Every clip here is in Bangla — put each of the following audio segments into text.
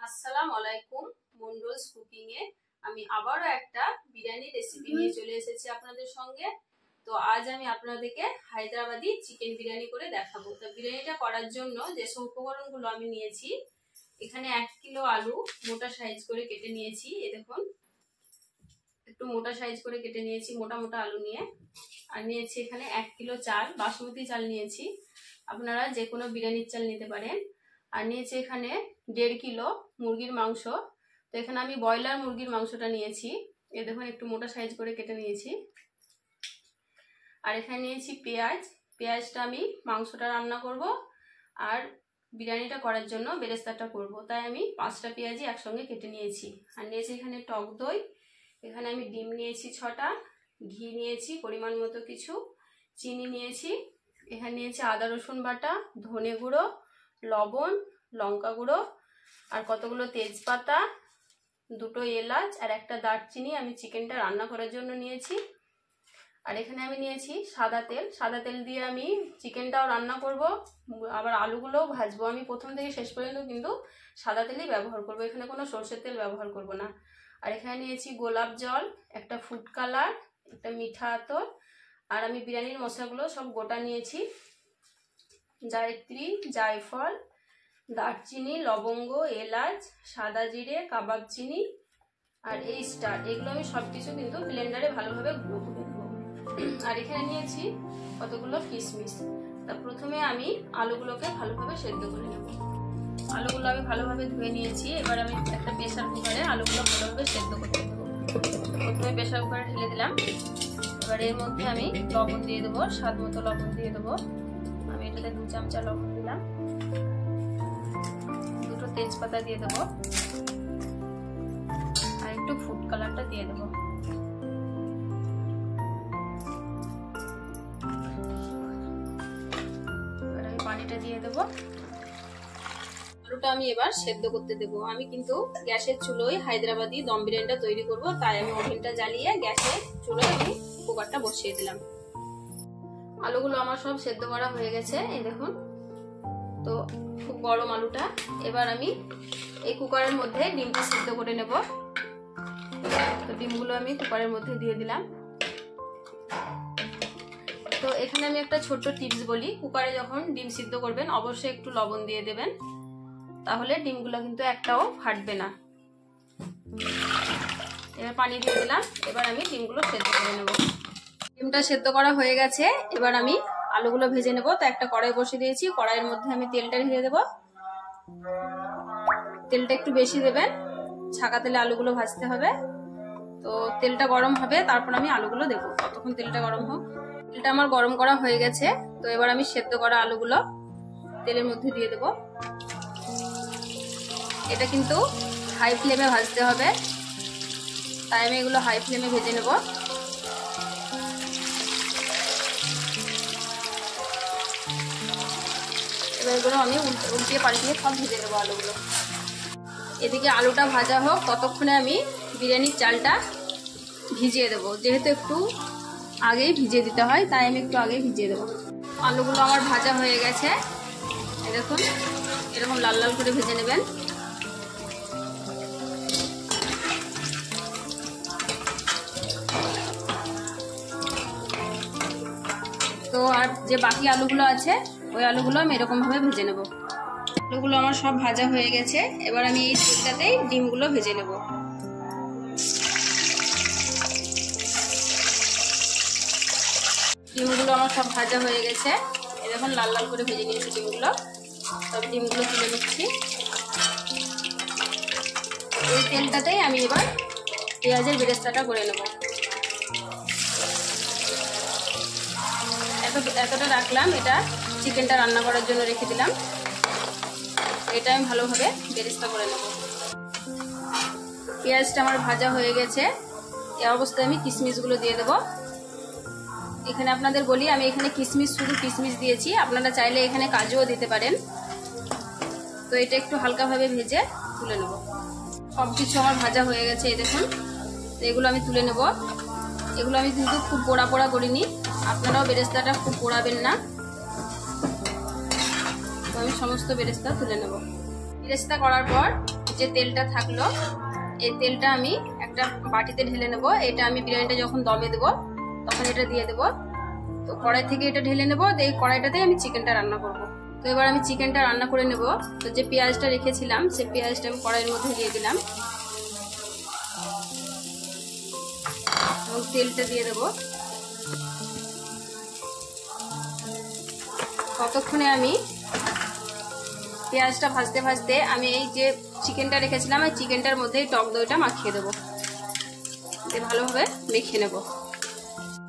আসসালামু আলাইকুম। মন্ডলস কুকিং এ আমি আবারও একটা বিরিয়ানি রেসিপি নিয়ে চলে এসেছি আপনাদের সঙ্গে। তো আজ আমি আপনাদেরকে হায়দ্রাবাদি চিকেন বিরিয়ানি করে দেখাবো। তো বিরিয়ানিটা করার জন্য যেসব উপকরণগুলো আমি নিয়েছি, এখানে 1 কিলো আলু মোটা সাইজ করে কেটে নিয়েছি। এই দেখুন, একটু মোটা সাইজ করে কেটে নিয়েছি, মোটা মোটা আলু নিয়ে। আর নিয়েছি এখানে 1 কিলো চাল, বাসমতি চাল নিয়েছি, আপনারা যে কোনো বিরিয়ানির চাল নিতে পারেন। আর নিয়েছি এখানে 1.5 কিলো মুরগির মাংস। তো এখানে আমি ব্রয়লার মুরগির মাংসটা নিয়েছি, এই দেখুন একটু মোটা সাইজ করে কেটে নিয়েছি। আর এখানে নিয়েছি পেঁয়াজটা আমি মাংসটা রান্না করব আর বিরিয়ানিটা করার জন্য বেরেস্তাটা করব, তাই আমি 5টা পেঁয়াজই একসঙ্গে কেটে নিয়েছি। আর নিয়েছি এখানে টক দই, এখানে আমি ডিম নিয়েছি 6টা, ঘি নিয়েছি পরিমাণ মতো কিছু, চিনি নিয়েছি, এখানে নিয়েছি আদা রসুন বাটা, ধনে গুঁড়ো, লবণ, লঙ্কা গুঁড়ো, আর কতগুলো তেজপাতা, 2টো এলাচ আর একটা দারচিনি আমি চিকেনটা রান্না করার জন্য নিয়েছি। আর এখানে আমি নিয়েছি সাদা তেল দিয়ে আমি চিকেনটাও রান্না করব, আবার আলুগুলোও ভাজবো। আমি প্রথম থেকে শেষ পর্যন্ত কিন্তু সাদা তেলই ব্যবহার করব, এখানে কোনো সরষের তেল ব্যবহার করব না। আর এখানে নিয়েছি গোলাপ জল, একটা ফুড কালার, একটা মিঠা আতর, আর আমি বিরিয়ানির মশলাগুলো সব গোটা নিয়েছি, জায়ত্রী, জায়ফল, দারচিনি, লবঙ্গ, এলাচ, সাদা জিরে, কাবাব চিনি আর এই স্টার, এগুলো আমি সব কিছু কিন্তু ব্লেন্ডারে ভালোভাবে গুঁড়ো করে নেব। আর এখানে নিয়েছি কতগুলো কিশমিশ। তা প্রথমে আমি আলুগুলোকে ভালোভাবে সেদ্ধ করে নেব। আলুগুলো আমি ভালোভাবে ধুয়ে নিয়েছি, এবার আমি একটা প্রেসার কুকারে আলুগুলো ভালোভাবে সেদ্ধ করে নেব। প্রথমে প্রেসার কুকারে ঢেলে দিলাম, এবার এর মধ্যে আমি লবণ দিয়ে দেবো, স্বাদ মতো লবণ দিয়ে দেবো। আমি এটাতে 2 চামচা লবণ দিলাম, 2টো তেজপাতা দিয়ে দেবো, আর একটু ফুড কালারটা দিয়ে দেবো। এবার আমি পানিটা দিয়ে দেবো। আলুটা আমি এবার সেদ্ধ করতে দেবো। আমি কিন্তু গ্যাসের চুলোয় হায়দ্রাবাদি দম বিরিয়ানিটা তৈরি করব, তাই আমি ওভেনটা জ্বালিয়ে গ্যাসের চুলোয় আমি কুকারটা বসিয়ে দিলাম। আলুগুলো আমার সব সেদ্ধ করা হয়ে গেছে, এই দেখুন। তো খুব গরম আলুটা, এবার আমি এই কুকারের মধ্যে ডিমটা সিদ্ধ করে নেব। তো ডিমগুলো আমি কুকারের মধ্যে দিয়ে দিলাম। তো এখানে আমি একটা ছোট্ট টিপস বলি, কুকারে যখন ডিম সিদ্ধ করবেন অবশ্যই একটু লবণ দিয়ে দেবেন, তাহলে ডিমগুলো কিন্তু একটাও ফাটবে না। এবার পানি দিয়ে দিলাম, এবার আমি ডিমগুলো সেদ্ধ করে নেব। ডিমটা সেদ্ধ করা হয়ে গেছে, এবার আমি আলুগুলো ভেজে নেব। তো একটা কড়াই বসিয়ে দিয়েছি, কড়াইয়ের মধ্যে আমি তেলটা ঢেলে দেব। তেলটা একটু বেশি দেবেন, ছাকা তেলে আলুগুলো ভাজতে হবে। তো তেলটা গরম হবে, তারপর আমি আলুগুলো দেবো, ততক্ষণ তেলটা গরম হোক। তেলটা আমার গরম করা হয়ে গেছে, তো এবার আমি সেদ্ধ করা আলুগুলো তেলের মধ্যে দিয়ে দেব। এটা কিন্তু হাই ফ্লেমে ভাজতে হবে, তাই আমি এগুলো হাই ফ্লেমে ভেজে নেব। এবার এগুলো আমি উল্টিয়ে পাল্টিয়ে সব ভেজে নেবো আলুগুলো। এদিকে আলুটা ভাজা হোক, ততক্ষণে আমি বিরিয়ানির চালটা ভিজিয়ে দেবো। যেহেতু একটু আগেই ভিজিয়ে দিতে হয়, তাই আমি একটু আগেই ভিজিয়ে দেবো। আলুগুলো আমার ভাজা হয়ে গেছে, এই দেখুন, এরকম লাল লাল করে ভেজে নেবেন। তো আর যে বাকি আলুগুলো আছে, ওই আলুগুলো আমি এরকম ভাবে ভেজে নেব। আলুগুলো আমার সব ভাজা হয়ে গেছে, এবার আমি এই তেলটাতেই ডিমগুলো ভেজে নেব। ডিমগুলো আমার সব ভাজা হয়ে গেছে, এরকম লাল লাল করে ভেজে নিয়েছি ডিমগুলো। তবে ডিমগুলো তুলে নিচ্ছি। এই তেলটাতেই আমি এবার পেঁয়াজের বেরেস্তাটা করে নেব। এতটা রাখলাম, এটা চিকেনটা রান্না করার জন্য রেখে দিলাম। এটা আমি ভালোভাবে বেরেস্তা করে নেব। পেঁয়াজটা আমার ভাজা হয়ে গেছে, এই অবস্থায় আমি কিশমিশগুলো দিয়ে দেব। এখানে আপনাদের বলি, আমি এখানে শুধু কিশমিশ দিয়েছি, আপনারা চাইলে এখানে কাজুও দিতে পারেন। তো এটা একটু হালকাভাবে ভেজে তুলে নেব। সব কিছু আমার ভাজা হয়ে গেছে, এই দেখুন। তো এগুলো আমি তুলে নেব। এগুলো আমি কিন্তু খুব পোড়া পোড়া করিনি, আপনারাও বেরেস্তাটা খুব পোড়াবেন না। তো আমি সমস্ত বেরেস্তা তুলে নেব। বেরেস্তা করার পর যে তেলটা থাকলো এই তেলটা আমি একটা বাটিতে ঢেলে নেব। এটা আমি বিরিয়ানিটা যখন দমে দেবো তখন এটা দিয়ে দেবো। তো কড়াই থেকে এটা ঢেলে নেবো, এই কড়াইটাতে আমি চিকেনটা রান্না করব। তো এবার আমি চিকেনটা রান্না করে নেব। তো যে পেঁয়াজটা রেখেছিলাম সেই পেঁয়াজটা আমি কড়াইয়ের মধ্যে দিয়ে দিলাম এবং তেলটা দিয়ে দেবো। ততক্ষণে আমি পেঁয়াজটা ভাজতে ভাজতে আমি এই যে চিকেনটা রেখেছিলাম এই চিকেনটার মধ্যে টক দইটা মাখিয়ে দেবো, ভালোভাবে মেখে নেব।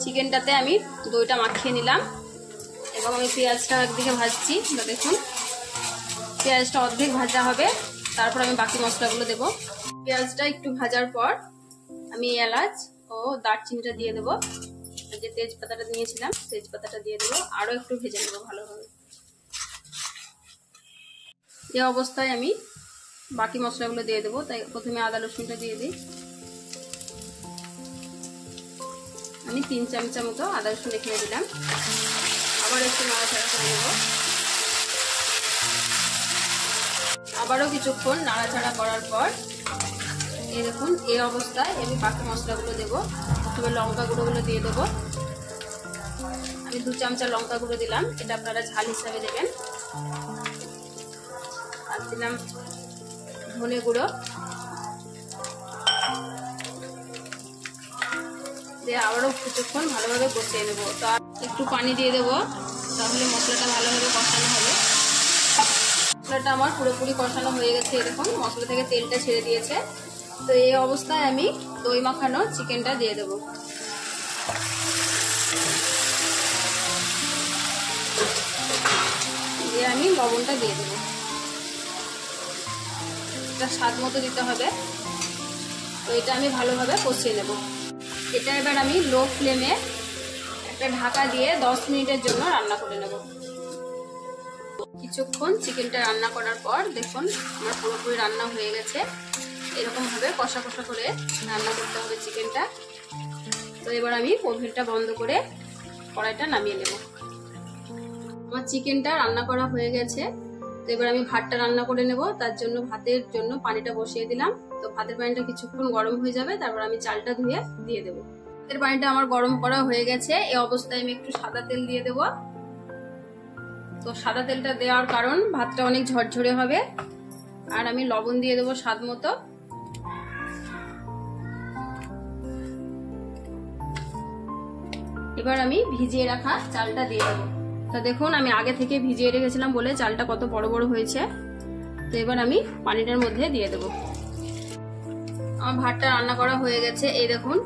চিকেনটাতে আমি দইটা মাখিয়ে নিলাম এবং আমি পেঁয়াজটা একদিকে ভাজছি। দেখুন পেঁয়াজটা অর্ধেক ভাজা হবে, তারপর আমি বাকি মশলাগুলো দেব। পেঁয়াজটা একটু ভাজার পর আমি এলাচ ও দারচিনিটা দিয়ে দেবো, যে তেজপাতাটা নিয়েছিলাম তেজপাতাটা দিয়ে দেবো, আরও একটু ভেজে নেবো ভালোভাবে। এই অবস্থায় আমি বাকি মশলাগুলো দিয়ে দেবো। তাই প্রথমে আদা রসুনটা দিয়ে দিই। আমি 3 চামচা মতো আদা রসুন রেখে দিলাম, আবার একটু নাড়াচাড়া করে নেব। আবারও কিছুক্ষণ নাড়াচাড়া করার পর এই দেখুন এই অবস্থায় আমি বাকি মশলাগুলো দেবো। প্রথমে লঙ্কা গুঁড়োগুলো দিয়ে দেবো। আমি 2 চামচা লঙ্কা গুঁড়ো দিলাম, এটা আপনারা ঝাল হিসাবে দেবেন। আর দিলাম ধনে গুঁড়ো, দিয়ে আবারও কিছুক্ষণ ভালোভাবে কষিয়ে নেবো। তো একটু পানি দিয়ে দেবো, তাহলে মশলাটা ভালোভাবে কষানো হবে। মশলাটা আমার পুরোপুরি কষানো হয়ে গেছে, এরকম মশলা থেকে তেলটা ছেড়ে দিয়েছে। তো এই অবস্থায় আমি দই মাখানো চিকেনটা দিয়ে দেবো। দিয়ে আমি লবণটা দিয়ে দেবো, এটা স্বাদ মতো দিতে হবে। তো এটা আমি ভালোভাবে কষিয়ে নেব। এটা এবার আমি লো ফ্লেমে একটা ঢাকা দিয়ে 10 মিনিটের জন্য রান্না করে নেব। কিছুক্ষণ চিকেনটা রান্না করার পর দেখুন আমার পুরোপুরি রান্না হয়ে গেছে। এরকমভাবে কষা কষা করে রান্না করতে হবে চিকেনটা। তো এবার আমি ওভেনটা বন্ধ করে কড়াইটা নামিয়ে নেব। আমার চিকেনটা রান্না করা হয়ে গেছে। তো এবার আমি ভাতটা রান্না করে নেব। তার জন্য ভাতের জন্য পানিটা বসিয়ে দিলাম। তো ভাতের পানিটা কিছুক্ষণ গরম হয়ে যাবে, তারপর আমি চালটা ধুয়ে দিয়ে দেবো। ভাতের পানিটা আমার গরম করা হয়ে গেছে। এই অবস্থায় আমি একটু সাদা তেল দিয়ে দেবো। তো সাদা তেলটা দেওয়ার কারণ ভাতটা অনেক ঝরঝরে হবে। আর আমি লবণ দিয়ে দেবো স্বাদ মতো। এবার আমি ভিজিয়ে রাখা চালটা দিয়ে দেবো। তো দেখুন আমি আগে থেকে ভিজিয়ে রেখেছিলাম বলে চালটা কত বড় বড় হয়েছে। তো এবার আমি পানিটার মধ্যে দিয়ে দেবো। আমার ভাতটা রান্না করা হয়ে গেছে। এই দেখুন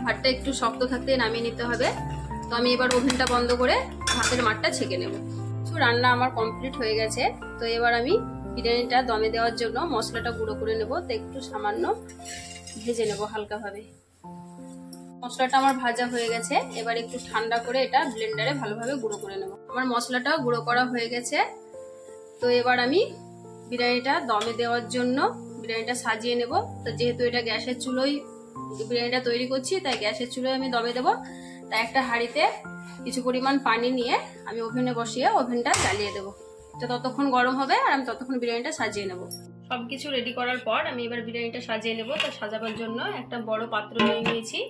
ভাতটা একটু শক্ত থাকতে নামিয়ে নিতে হবে। তো আমি এবার ওভেনটা বন্ধ করে ভাতের মাঠটা ছেঁকে নেব। রান্না আমার কমপ্লিট হয়ে গেছে। তো এবার আমি বিরিয়ানিটা দমে দেওয়ার জন্য মশলাটা গুঁড়ো করে নেব। তো একটু সামান্য ভেজে নেব হালকাভাবে। মশলাটা আমার ভাজা হয়ে গেছে। এবার একটু ঠান্ডা করে এটা ব্লেন্ডারে ভালোভাবে গুঁড়ো করে নেব। আমার মশলাটা গুঁড়ো করা হয়ে গেছে। তো এবার আমি বিরিয়ানিটা দমে দেওয়ার জন্য বিরিয়ানিটা সাজিয়ে নেব। তো যেহেতু এটা গ্যাসের চুলোয় বিরিয়ানিটা তৈরি করছি, তাই গ্যাসের চুলোয় আমি দমে দেবো। তাই একটা হাঁড়িতে কিছু পরিমাণ পানি নিয়ে আমি ওভেনে বসিয়ে ওভেনটা জ্বালিয়ে দেবো। এটা ততক্ষণ গরম হবে আর আমি ততক্ষণ বিরিয়ানিটা সাজিয়ে নেব। সবকিছু রেডি করার পর আমি এবার বিরিয়ানিটা সাজিয়ে নেব। তো সাজাবার জন্য একটা বড় পাত্র নিয়ে নিয়েছি।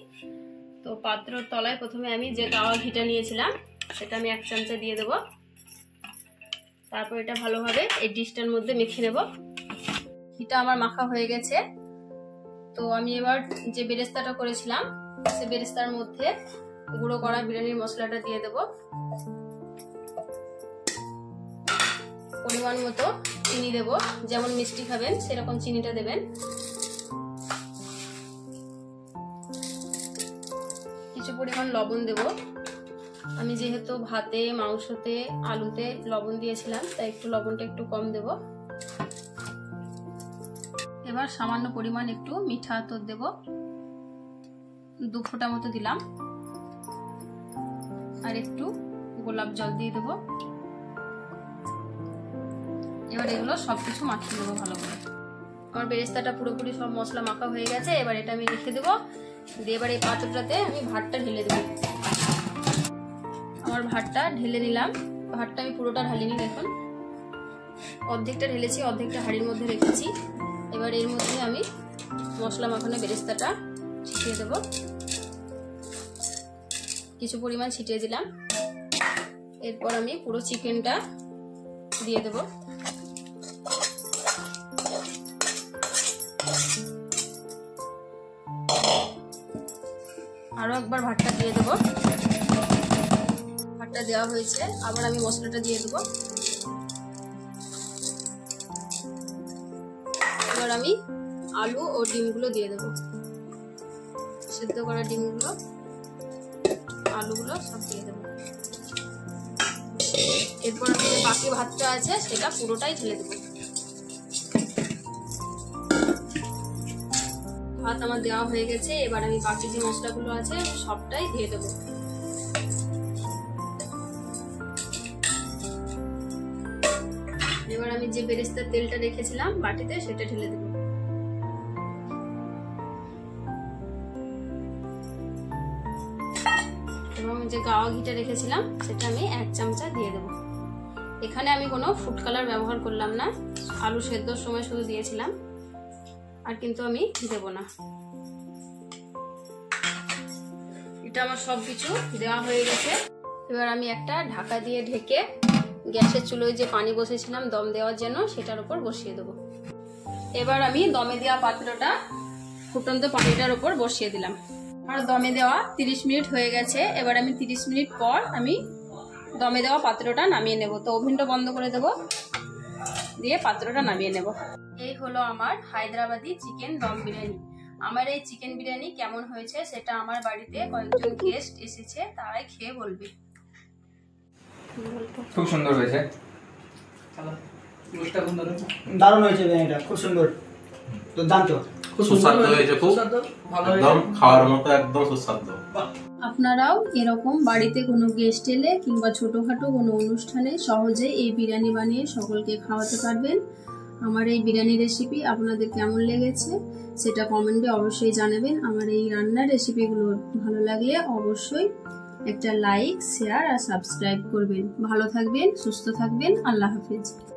তো পাত্রর তলায় প্রথমে আমি যে গাওয়া ঘিটা নিয়েছিলাম সেটা আমি 1 চামচা দিয়ে দেব। তারপর এটা ভালোভাবে এই ডিশটার মধ্যে মেখে নেব। ঘিটা আমার মাখা হয়ে গেছে। তো আমি এবার যে বেরেস্তাটা করেছিলাম সেই বেরেস্তার মধ্যে গুঁড়ো করা বিরিয়ানির মশলাটা দিয়ে দেব। পরিমাণ মতো চিনি দেব, যেমন মিষ্টি খাবেন সেরকম চিনিটা দেবেন। কিছু পরিমাণ লবণ দেব। আমি যেহেতু ভাতে, মাংসতে, আলুতে লবণ দিয়েছিলাম তাই একটু লবণটা একটু কম দেব। এবার সামান্য পরিমাণ একটু মিঠা আতর দেব, 2 ফোঁটা মতো দিলাম। আর একটু গোলাপ জল দিয়ে দেব। এবার এগুলো সবকিছু মাখিয়ে দেবো ভালো করে। আমার বেরেস্তাটা পুরোপুরি সব মশলা মাখা হয়ে গেছে। এবার এটা আমি রেখে দেবো। দিয়ে এবার এই পাত্রটাতে আমি ভাতটা ঢেলে দেবো। আমার ভাতটা ঢেলে নিলাম। ভাতটা আমি পুরোটা ঢালিনি, দেখুন অর্ধেকটা ঢেলেছি, অর্ধেকটা হাঁড়ির মধ্যে রেখেছি। এবার এর মধ্যে আমি মশলা মাখানো বেরেস্তাটা ছিটিয়ে দেব, কিছু পরিমাণ ছিটিয়ে দিলাম। এরপর আমি পুরো চিকেনটা দিয়ে দেব। আরো একবার ভাতটা দিয়ে দেব। ভাতটা দেওয়া হয়েছে, আবার আমি মশলাটা দিয়ে দেব। এবার আমি আলু ও ডিমগুলো দিয়ে দেব, সেদ্ধ করা ডিমগুলো, আলুগুলো সব দিয়ে দেব। এরপর আমি যে বাকি ভাতটা আছে সেটা পুরোটাই ঢেলে দেব। ভাত আমার দেওয়া হয়ে গেছে, এবার আমি বাকি যে মশলাগুলো আছে সবটাই দিয়ে দেব। এবার আমি যে বেরেস্তার তেলটা রেখেছিলাম বাটিতে সেটা ঢেলে দেব। এবং যে গাওয়া ঘিটা রেখেছিলাম সেটা আমি 1 চামচা দিয়ে দেব। এখানে আমি কোনো ফুড কালার ব্যবহার করলাম না, আলু সেদ্ধর সময় শুধু দিয়েছিলাম, আর কিন্তু আমি দেব না। এটা আমার সবকিছু দেওয়া হয়ে গেছে। এবার আমি একটা ঢাকা দিয়ে ঢেকে গ্যাসের চুলোয় যে পানি বসেছিলাম দম দেওয়ার জন্য সেটার উপর বসিয়ে দেব। এবার আমি দমে দেওয়া পাত্রটা ফুটন্ত পানিটার উপর বসিয়ে দিলাম। আর দমে দেওয়া 30 মিনিট হয়ে গেছে। এবার আমি 30 মিনিট পর আমি দমে দেওয়া পাত্রটা নামিয়ে নেব। তো ওভেনটা বন্ধ করে দেব, দিয়ে পাত্রটা নামিয়ে নেব। এই হলো আমার হায়দ্রাবাদি চিকেন দম বিরিয়ানি। আমার এই চিকেন বিরিয়ানি কেমন হয়েছে সেটা আমার বাড়িতে কয়েকজন গেস্ট এসেছে, তারাই খেয়ে বলবে। খুব সুন্দর হয়েছে, দারুণ হয়েছে বিরিয়ানিটা, খুব সুন্দর, দুর্দান্ত, সুস্বাদু হয়েছে, খুব একদম খাওয়ার মতো, একদম সুস্বাদু। আপনারাও এরকম বাড়িতে কোনো গেস্ট এলে কিংবা ছোটোখাটো কোনো অনুষ্ঠানে সহজে এই বিরিয়ানি বানিয়ে সকলকে খাওয়াতে পারবেন। আমার এই বিরিয়ানি রেসিপি আপনাদের কেমন লেগেছে সেটা কমেন্টে অবশ্যই জানাবেন। আমার এই রান্নার রেসিপিগুলো ভালো লাগলে অবশ্যই একটা লাইক, শেয়ার আর সাবস্ক্রাইব করবেন। ভালো থাকবেন, সুস্থ থাকবেন, আল্লাহ হাফেজ।